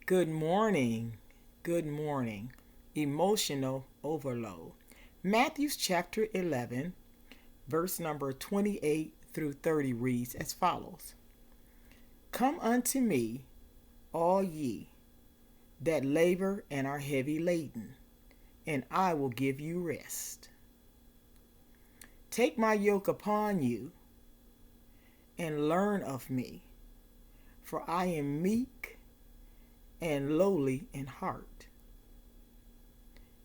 Good morning. Good morning. Emotional overload. Matthew chapter 11, verse number 28 through 30 reads as follows: Come unto me, all ye that labor and are heavy laden, and I will give you rest. Take my yoke upon you and learn of me, for I am meek and lowly in heart,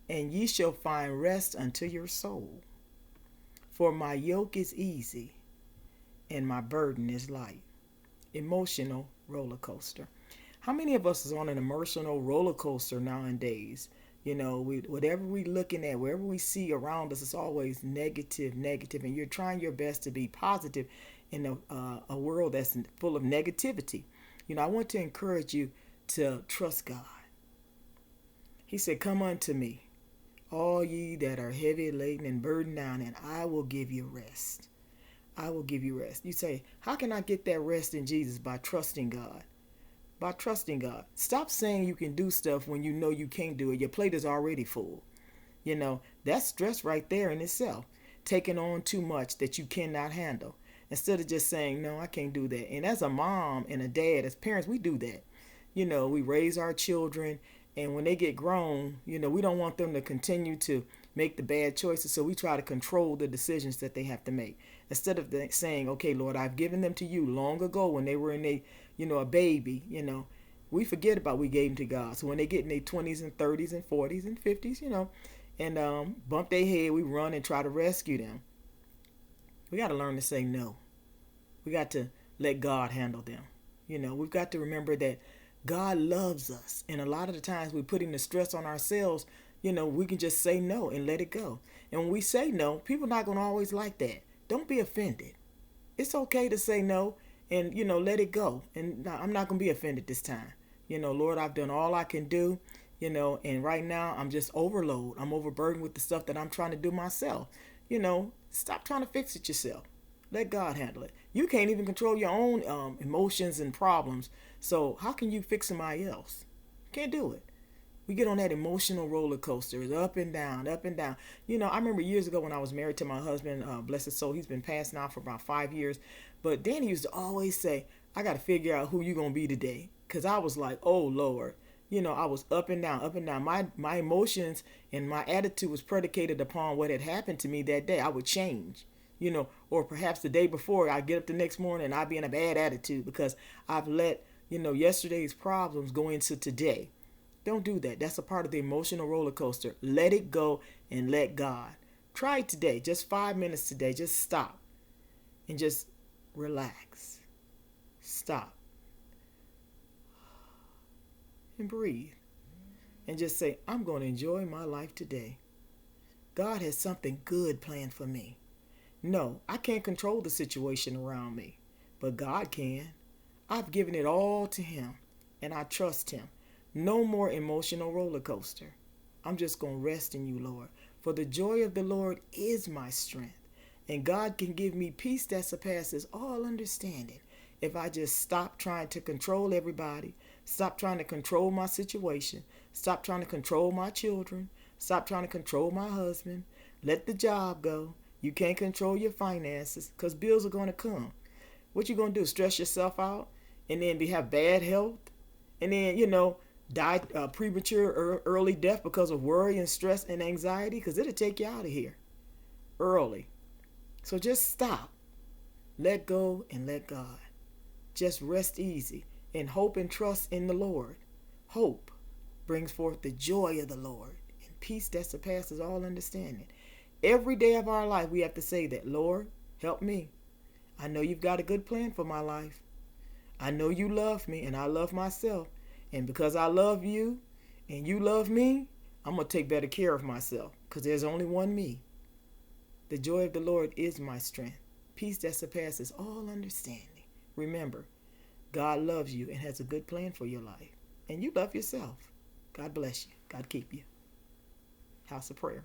and ye shall find rest unto your soul. For my yoke is easy and my burden is light. Emotional roller coaster. How many of us is on an emotional roller coaster nowadays? Whatever we looking at, wherever we see around us, it's always negative, negative, and you're trying your best to be positive in a world that's full of negativity. I want to encourage you to trust God. He said, "Come unto me, all ye that are heavy laden and burdened down, and I will give you rest." I will give you rest. You say, how can I get that rest in Jesus? By trusting God. By trusting God. Stop saying you can do stuff when you know you can't do it. Your plate is already full. That's stress right there in itself. Taking on too much that you cannot handle. Instead of just saying, no, I can't do that. And as a mom and a dad, as parents, we do that. We raise our children, and when they get grown, we don't want them to continue to make the bad choices, so we try to control the decisions that they have to make. Instead of saying, okay, Lord, I've given them to you long ago when they were a baby, we forget about we gave them to God. So when they get in their 20s and 30s and 40s and 50s, and bump their head, we run and try to rescue them. We got to learn to say no. We got to let God handle them. We've got to remember that God loves us. And a lot of the times we're putting the stress on ourselves. We can just say no and let it go. And when we say no, people are not going to always like that. Don't be offended. It's okay to say no and, let it go. And I'm not going to be offended this time. Lord, I've done all I can do, and right now I'm just overload. I'm overburdened with the stuff that I'm trying to do myself. Stop trying to fix it yourself. Let God handle it. You can't even control your own emotions and problems. So how can you fix somebody else? Can't do it. We get on that emotional roller coaster. It's up and down, up and down. I remember years ago when I was married to my husband, bless his soul, he's been passed now for about 5 years. But Danny used to always say, I got to figure out who you're going to be today. Because I was like, oh, Lord. I was up and down, up and down. My emotions and my attitude was predicated upon what had happened to me that day. I would change. Or perhaps the day before I get up the next morning and I'd be in a bad attitude because I've let, yesterday's problems go into today. Don't do that. That's a part of the emotional roller coaster. Let it go and let God. Try it today. Just 5 minutes today. Just stop and just relax. Stop and breathe. And just say, I'm going to enjoy my life today. God has something good planned for me. No, I can't control the situation around me, but God can. I've given it all to Him, and I trust Him. No more emotional roller coaster. I'm just going to rest in you, Lord. For the joy of the Lord is my strength. And God can give me peace that surpasses all understanding if I just stop trying to control everybody, stop trying to control my situation, stop trying to control my children, stop trying to control my husband. Let the job go. You can't control your finances because bills are going to come. What you going to do? Stress yourself out and then have bad health and then, die premature early death because of worry and stress and anxiety? Because it'll take you out of here early. So just stop. Let go and let God. Just rest easy and hope and trust in the Lord. Hope brings forth the joy of the Lord and peace that surpasses all understanding. Every day of our life, we have to say that, Lord, help me. I know you've got a good plan for my life. I know you love me and I love myself. And because I love you and you love me, I'm going to take better care of myself because there's only one me. The joy of the Lord is my strength. Peace that surpasses all understanding. Remember, God loves you and has a good plan for your life. And you love yourself. God bless you. God keep you. House of Prayer.